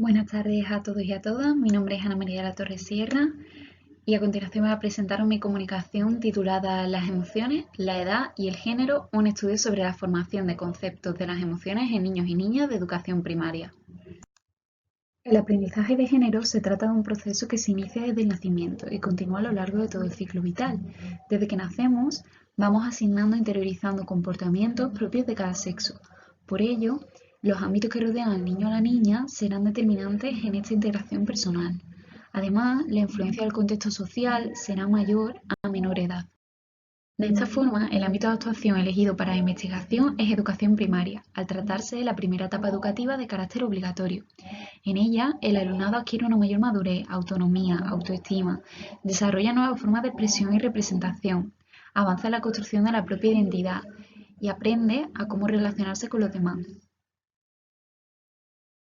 Buenas tardes a todos y a todas. Mi nombre es Ana María de la Torre Sierra y a continuación voy a presentaros mi comunicación titulada Las emociones, la edad y el género, un estudio sobre la formación de conceptos de las emociones en niños y niñas de educación primaria. El aprendizaje de género se trata de un proceso que se inicia desde el nacimiento y continúa a lo largo de todo el ciclo vital. Desde que nacemos, vamos asignando e interiorizando comportamientos propios de cada sexo. Por ello, los ámbitos que rodean al niño o a la niña serán determinantes en esta integración personal. Además, la influencia del contexto social será mayor a menor edad. De esta forma, el ámbito de actuación elegido para la investigación es educación primaria, al tratarse de la primera etapa educativa de carácter obligatorio. En ella, el alumnado adquiere una mayor madurez, autonomía, autoestima, desarrolla nuevas formas de expresión y representación, avanza en la construcción de la propia identidad y aprende a cómo relacionarse con los demás.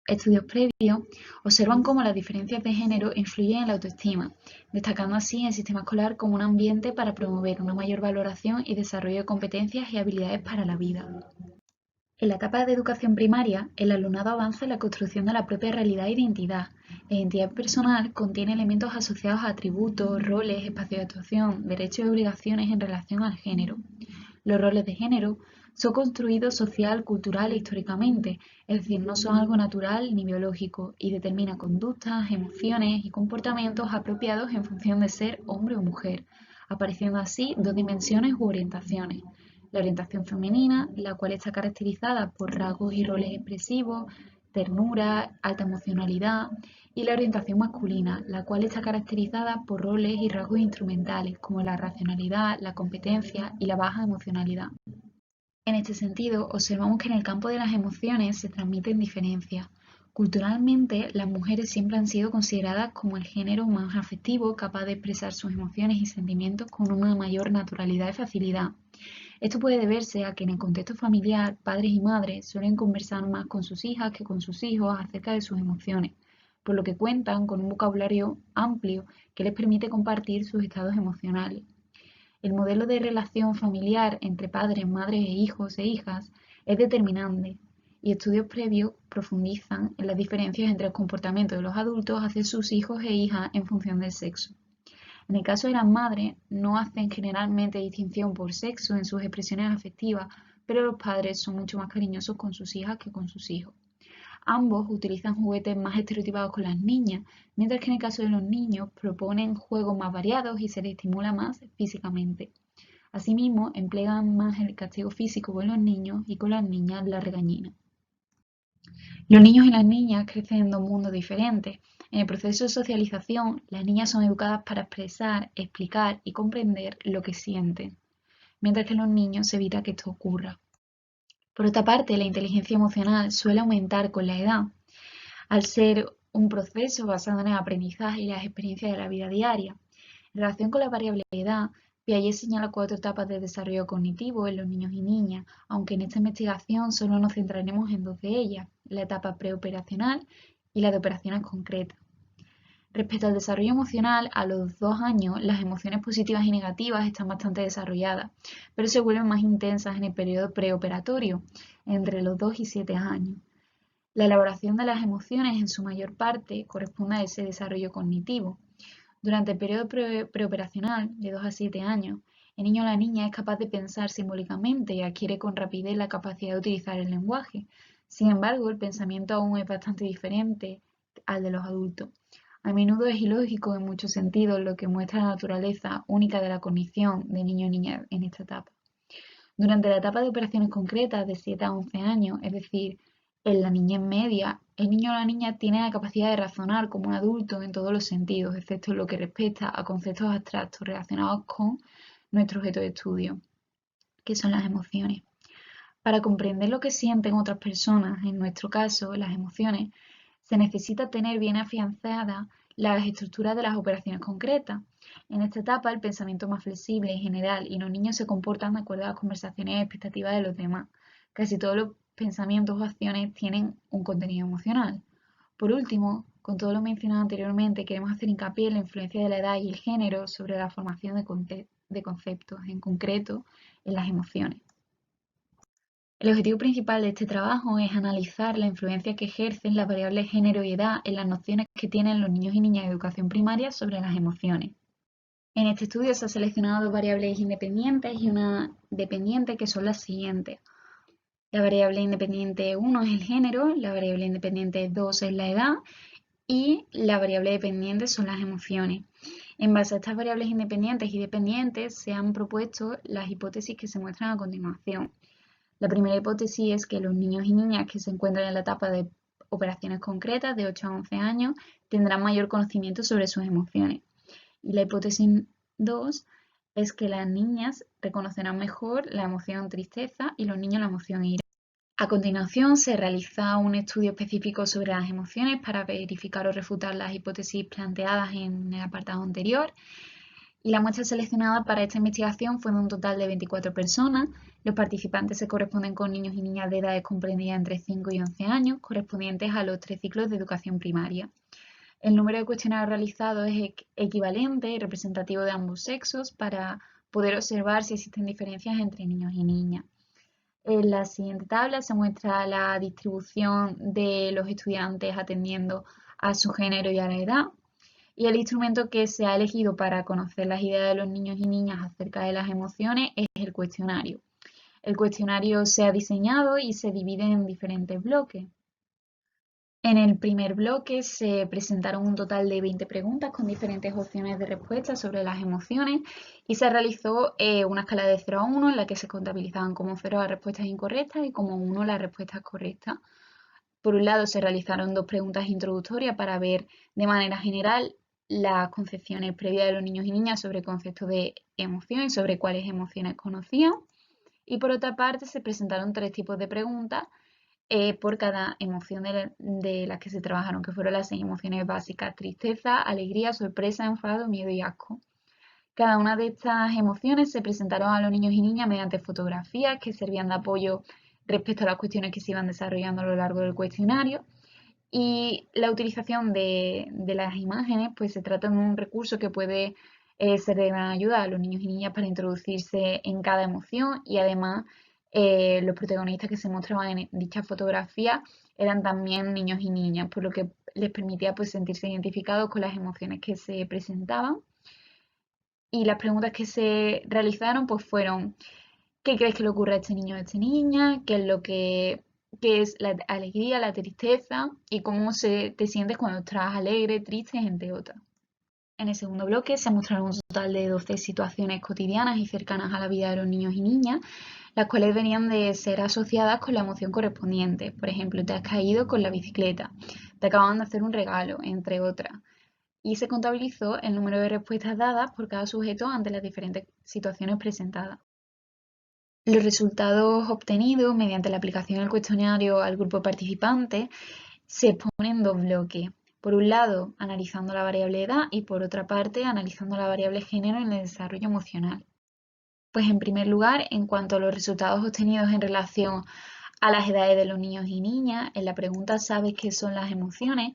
Estudios previos observan cómo las diferencias de género influyen en la autoestima, destacando así el sistema escolar como un ambiente para promover una mayor valoración y desarrollo de competencias y habilidades para la vida. En la etapa de educación primaria, el alumnado avanza en la construcción de la propia realidad e identidad. La identidad personal contiene elementos asociados a atributos, roles, espacios de actuación, derechos y obligaciones en relación al género. Los roles de género son construidos social, cultural e históricamente, es decir, no son algo natural ni biológico, y determina conductas, emociones y comportamientos apropiados en función de ser hombre o mujer, apareciendo así dos dimensiones u orientaciones. La orientación femenina, la cual está caracterizada por rasgos y roles expresivos, ternura, alta emocionalidad, y la orientación masculina, la cual está caracterizada por roles y rasgos instrumentales como la racionalidad, la competencia y la baja emocionalidad. En este sentido, observamos que en el campo de las emociones se transmiten diferencias. Culturalmente, las mujeres siempre han sido consideradas como el género más afectivo, capaz de expresar sus emociones y sentimientos con una mayor naturalidad y facilidad. Esto puede deberse a que en el contexto familiar, padres y madres suelen conversar más con sus hijas que con sus hijos acerca de sus emociones, por lo que cuentan con un vocabulario amplio que les permite compartir sus estados emocionales. El modelo de relación familiar entre padres, madres e hijos e hijas es determinante y estudios previos profundizan en las diferencias entre el comportamiento de los adultos hacia sus hijos e hijas en función del sexo. En el caso de las madres, no hacen generalmente distinción por sexo en sus expresiones afectivas, pero los padres son mucho más cariñosos con sus hijas que con sus hijos. Ambos utilizan juguetes más estereotipados con las niñas, mientras que en el caso de los niños proponen juegos más variados y se les estimula más físicamente. Asimismo, emplean más el castigo físico con los niños y con las niñas la regañina. Los niños y las niñas crecen en dos mundos diferentes. En el proceso de socialización, las niñas son educadas para expresar, explicar y comprender lo que sienten, mientras que en los niños se evita que esto ocurra. Por otra parte, la inteligencia emocional suele aumentar con la edad, al ser un proceso basado en el aprendizaje y las experiencias de la vida diaria. En relación con la variable edad, Piaget señala 4 etapas de desarrollo cognitivo en los niños y niñas, aunque en esta investigación solo nos centraremos en 2 de ellas, la etapa preoperacional y la de operaciones concretas. Respecto al desarrollo emocional, a los 2 años las emociones positivas y negativas están bastante desarrolladas, pero se vuelven más intensas en el periodo preoperatorio, entre los 2 y 7 años. La elaboración de las emociones en su mayor parte corresponde a ese desarrollo cognitivo. Durante el periodo preoperacional, de 2 a 7 años, el niño o la niña es capaz de pensar simbólicamente y adquiere con rapidez la capacidad de utilizar el lenguaje. Sin embargo, el pensamiento aún es bastante diferente al de los adultos. A menudo es ilógico en muchos sentidos, lo que muestra la naturaleza única de la cognición de niño o niña en esta etapa. Durante la etapa de operaciones concretas de 7 a 11 años, es decir, en la niñez media, el niño o la niña tiene la capacidad de razonar como un adulto en todos los sentidos, excepto en lo que respecta a conceptos abstractos relacionados con nuestro objeto de estudio, que son las emociones. Para comprender lo que sienten otras personas, en nuestro caso, las emociones, se necesita tener bien afianzadas las estructuras de las operaciones concretas. En esta etapa, el pensamiento es más flexible en general y los niños se comportan de acuerdo a las conversaciones y expectativas de los demás. Casi todos los pensamientos o acciones tienen un contenido emocional. Por último, con todo lo mencionado anteriormente, queremos hacer hincapié en la influencia de la edad y el género sobre la formación de conceptos, en concreto en las emociones. El objetivo principal de este trabajo es analizar la influencia que ejercen las variables género y edad en las nociones que tienen los niños y niñas de educación primaria sobre las emociones. En este estudio se han seleccionado dos variables independientes y una dependiente, que son las siguientes. La variable independiente 1 es el género, la variable independiente 2 es la edad y la variable dependiente son las emociones. En base a estas variables independientes y dependientes se han propuesto las hipótesis que se muestran a continuación. La primera hipótesis es que los niños y niñas que se encuentran en la etapa de operaciones concretas de 8 a 11 años tendrán mayor conocimiento sobre sus emociones. Y la hipótesis 2 es que las niñas reconocerán mejor la emoción tristeza y los niños la emoción ira. A continuación, se realiza un estudio específico sobre las emociones para verificar o refutar las hipótesis planteadas en el apartado anterior. Y la muestra seleccionada para esta investigación fue de un total de 24 personas. Los participantes se corresponden con niños y niñas de edades comprendidas entre 5 y 11 años, correspondientes a los 3 ciclos de educación primaria. El número de cuestionarios realizados es equivalente y representativo de ambos sexos para poder observar si existen diferencias entre niños y niñas. En la siguiente tabla se muestra la distribución de los estudiantes atendiendo a su género y a la edad. Y el instrumento que se ha elegido para conocer las ideas de los niños y niñas acerca de las emociones es el cuestionario. El cuestionario se ha diseñado y se divide en diferentes bloques. En el primer bloque se presentaron un total de 20 preguntas con diferentes opciones de respuesta sobre las emociones y se realizó una escala de 0 a 1 en la que se contabilizaban como 0 las respuestas incorrectas y como 1 las respuestas correctas. Por un lado, se realizaron dos preguntas introductorias para ver de manera general las concepciones previas de los niños y niñas sobre el concepto de emoción y sobre cuáles emociones conocían. Y por otra parte, se presentaron 3 tipos de preguntas por cada emoción de las que se trabajaron, que fueron las 6 emociones básicas: tristeza, alegría, sorpresa, enfado, miedo y asco. Cada una de estas emociones se presentaron a los niños y niñas mediante fotografías que servían de apoyo respecto a las cuestiones que se iban desarrollando a lo largo del cuestionario. Y la utilización de las imágenes, pues se trata de un recurso que puede ser de gran ayuda a los niños y niñas para introducirse en cada emoción, y además los protagonistas que se mostraban en dicha fotografía eran también niños y niñas, por lo que les permitía pues sentirse identificados con las emociones que se presentaban. Y las preguntas que se realizaron pues fueron: ¿qué crees que le ocurre a este niño o a esta niña? ¿Qué es la alegría, la tristeza? ¿Y cómo te sientes cuando estás alegre, triste, entre otras? En el segundo bloque se mostraron un total de 12 situaciones cotidianas y cercanas a la vida de los niños y niñas, las cuales venían de ser asociadas con la emoción correspondiente. Por ejemplo, te has caído con la bicicleta, te acaban de hacer un regalo, entre otras. Y se contabilizó el número de respuestas dadas por cada sujeto ante las diferentes situaciones presentadas. Los resultados obtenidos mediante la aplicación del cuestionario al grupo participante se exponen en dos bloques. Por un lado, analizando la variable edad, y por otra parte, analizando la variable género en el desarrollo emocional. Pues en primer lugar, en cuanto a los resultados obtenidos en relación a las edades de los niños y niñas, en la pregunta ¿sabes qué son las emociones?,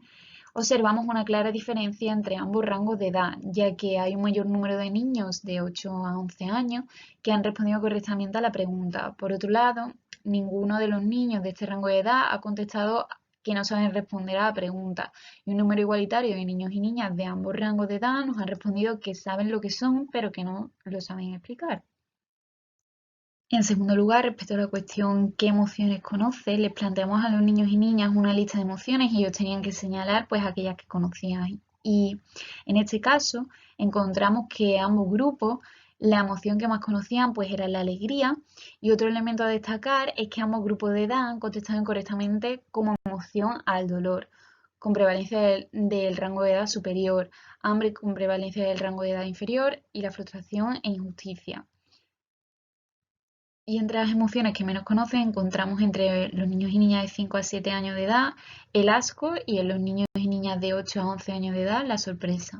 observamos una clara diferencia entre ambos rangos de edad, ya que hay un mayor número de niños de 8 a 11 años que han respondido correctamente a la pregunta. Por otro lado, ninguno de los niños de este rango de edad ha contestado que no saben responder a la pregunta, y un número igualitario de niños y niñas de ambos rangos de edad nos han respondido que saben lo que son, pero que no lo saben explicar. En segundo lugar, respecto a la cuestión ¿qué emociones conoces?, les planteamos a los niños y niñas una lista de emociones y ellos tenían que señalar pues aquellas que conocían. Y en este caso encontramos que ambos grupos, la emoción que más conocían pues era la alegría, y otro elemento a destacar es que ambos grupos de edad han contestado incorrectamente como emoción al dolor, con prevalencia del rango de edad superior, hambre con prevalencia del rango de edad inferior, y la frustración e injusticia. Y entre las emociones que menos conocen encontramos entre los niños y niñas de 5 a 7 años de edad el asco, y en los niños y niñas de 8 a 11 años de edad la sorpresa.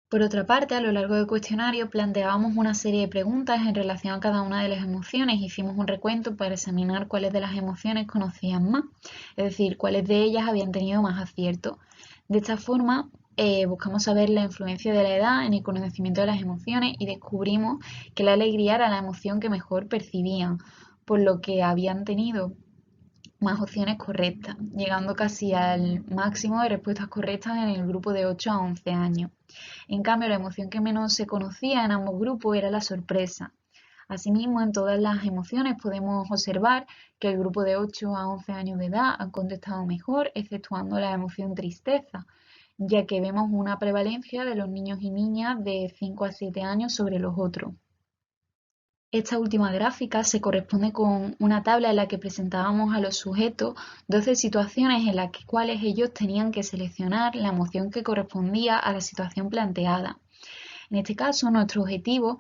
Por otra parte, a lo largo del cuestionario planteábamos una serie de preguntas en relación a cada una de las emociones. Hicimos un recuento para examinar cuáles de las emociones conocían más, es decir, cuáles de ellas habían tenido más acierto. De esta forma, buscamos saber la influencia de la edad en el conocimiento de las emociones y descubrimos que la alegría era la emoción que mejor percibían. por lo que habían tenido más opciones correctas, llegando casi al máximo de respuestas correctas en el grupo de 8 a 11 años. En cambio, la emoción que menos se conocía en ambos grupos era la sorpresa. Asimismo, en todas las emociones podemos observar que el grupo de 8 a 11 años de edad han contestado mejor, exceptuando la emoción tristeza, ya que vemos una prevalencia de los niños y niñas de 5 a 7 años sobre los otros. Esta última gráfica se corresponde con una tabla en la que presentábamos a los sujetos 12 situaciones en las cuales ellos tenían que seleccionar la emoción que correspondía a la situación planteada. En este caso, nuestro objetivo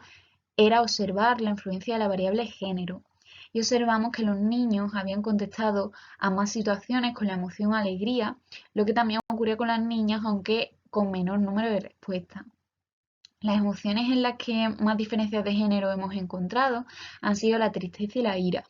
era observar la influencia de la variable género y observamos que los niños habían contestado a más situaciones con la emoción alegría, lo que también ocurría con las niñas, aunque con menor número de respuestas. Las emociones en las que más diferencias de género hemos encontrado han sido la tristeza y la ira.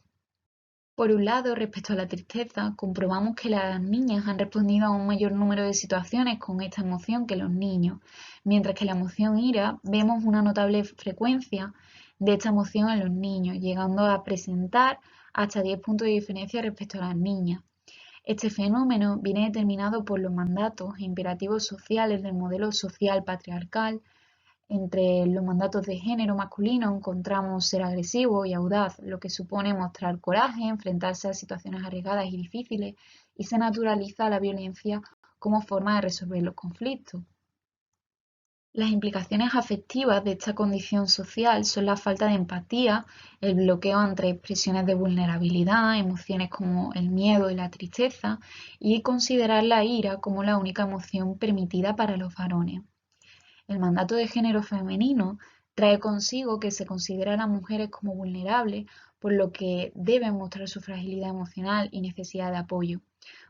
Por un lado, respecto a la tristeza, comprobamos que las niñas han respondido a un mayor número de situaciones con esta emoción que los niños, mientras que la emoción ira vemos una notable frecuencia de esta emoción en los niños, llegando a presentar hasta 10 puntos de diferencia respecto a las niñas. Este fenómeno viene determinado por los mandatos e imperativos sociales del modelo social patriarcal. Entre los mandatos de género masculino encontramos ser agresivo y audaz, lo que supone mostrar coraje, enfrentarse a situaciones arriesgadas y difíciles, y se naturaliza la violencia como forma de resolver los conflictos. Las implicaciones afectivas de esta condición social son la falta de empatía, el bloqueo entre expresiones de vulnerabilidad, emociones como el miedo y la tristeza, y considerar la ira como la única emoción permitida para los varones. El mandato de género femenino trae consigo que se considera a las mujeres como vulnerables, por lo que deben mostrar su fragilidad emocional y necesidad de apoyo.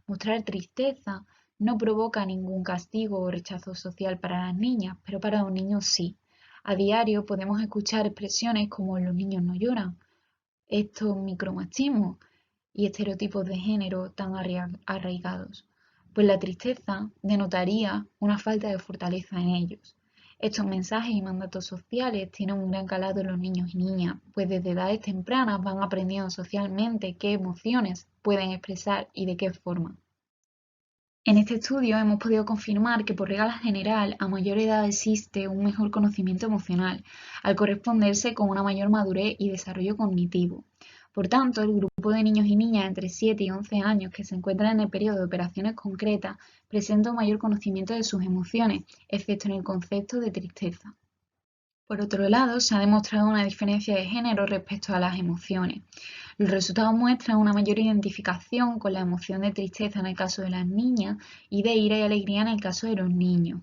Mostrar tristeza no provoca ningún castigo o rechazo social para las niñas, pero para los niños sí. A diario podemos escuchar expresiones como los niños no lloran, estos micromachismos y estereotipos de género tan arraigados, pues la tristeza denotaría una falta de fortaleza en ellos. Estos mensajes y mandatos sociales tienen un gran calado en los niños y niñas, pues desde edades tempranas van aprendiendo socialmente qué emociones pueden expresar y de qué forma. En este estudio hemos podido confirmar que por regla general a mayor edad existe un mejor conocimiento emocional, al corresponderse con una mayor madurez y desarrollo cognitivo. Por tanto, el grupo de niños y niñas entre 7 y 11 años que se encuentran en el periodo de operaciones concretas presenta un mayor conocimiento de sus emociones, excepto en el concepto de tristeza. Por otro lado, se ha demostrado una diferencia de género respecto a las emociones. Los resultados muestran una mayor identificación con la emoción de tristeza en el caso de las niñas y de ira y alegría en el caso de los niños.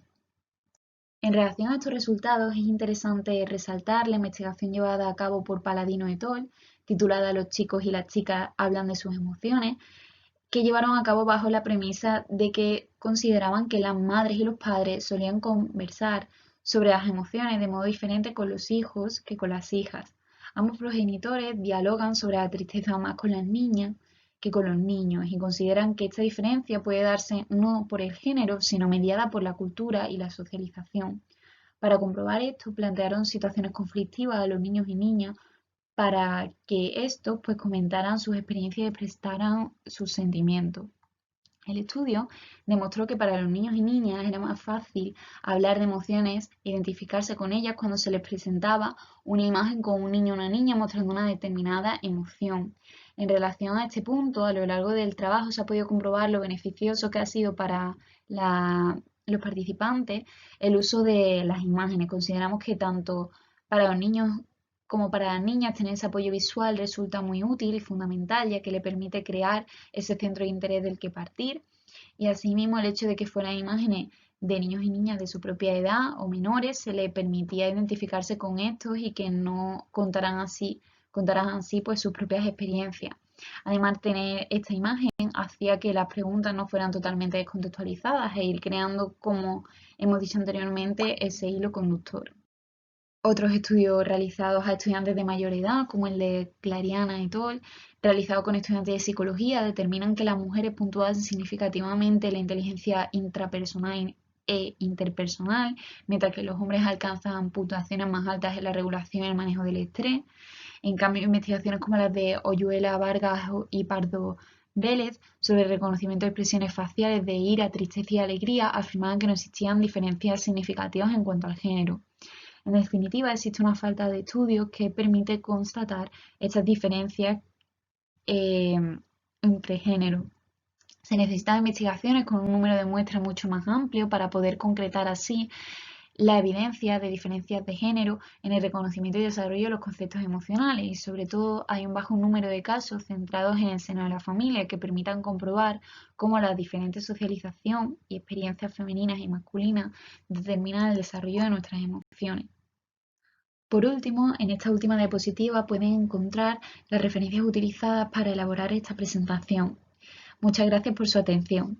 En relación a estos resultados, es interesante resaltar la investigación llevada a cabo por Paladino et al., titulada Los chicos y las chicas hablan de sus emociones, que llevaron a cabo bajo la premisa de que consideraban que las madres y los padres solían conversar sobre las emociones de modo diferente con los hijos que con las hijas. Ambos progenitores dialogan sobre la tristeza más con las niñas que con los niños y consideran que esta diferencia puede darse no por el género, sino mediada por la cultura y la socialización. Para comprobar esto, plantearon situaciones conflictivas a los niños y niñas para que estos pues comentaran sus experiencias y expresaran sus sentimientos. El estudio demostró que para los niños y niñas era más fácil hablar de emociones, identificarse con ellas cuando se les presentaba una imagen con un niño o una niña mostrando una determinada emoción. En relación a este punto, a lo largo del trabajo se ha podido comprobar lo beneficioso que ha sido para los participantes el uso de las imágenes. Consideramos que tanto para los niños como para las niñas tener ese apoyo visual resulta muy útil y fundamental, ya que le permite crear ese centro de interés del que partir, y asimismo el hecho de que fueran imágenes de niños y niñas de su propia edad o menores se le permitía identificarse con estos y que no contaran así pues sus propias experiencias. Además, tener esta imagen hacía que las preguntas no fueran totalmente descontextualizadas e ir creando, como hemos dicho anteriormente, ese hilo conductor. Otros estudios realizados a estudiantes de mayor edad, como el de Clariana et al., realizado con estudiantes de psicología, determinan que las mujeres puntúan significativamente la inteligencia intrapersonal e interpersonal, mientras que los hombres alcanzan puntuaciones más altas en la regulación y el manejo del estrés. En cambio, investigaciones como las de Oyuela Vargas y Pardo Vélez sobre el reconocimiento de expresiones faciales de ira, tristeza y alegría afirmaban que no existían diferencias significativas en cuanto al género. En definitiva, existe una falta de estudios que permite constatar estas diferencias eh, entre géneros. Se necesitan investigaciones con un número de muestras mucho más amplio para poder concretar así la evidencia de diferencias de género en el reconocimiento y desarrollo de los conceptos emocionales, y sobre todo hay un bajo número de casos centrados en el seno de la familia que permitan comprobar cómo la diferente socialización y experiencias femeninas y masculinas determinan el desarrollo de nuestras emociones. Por último, en esta última diapositiva pueden encontrar las referencias utilizadas para elaborar esta presentación. Muchas gracias por su atención.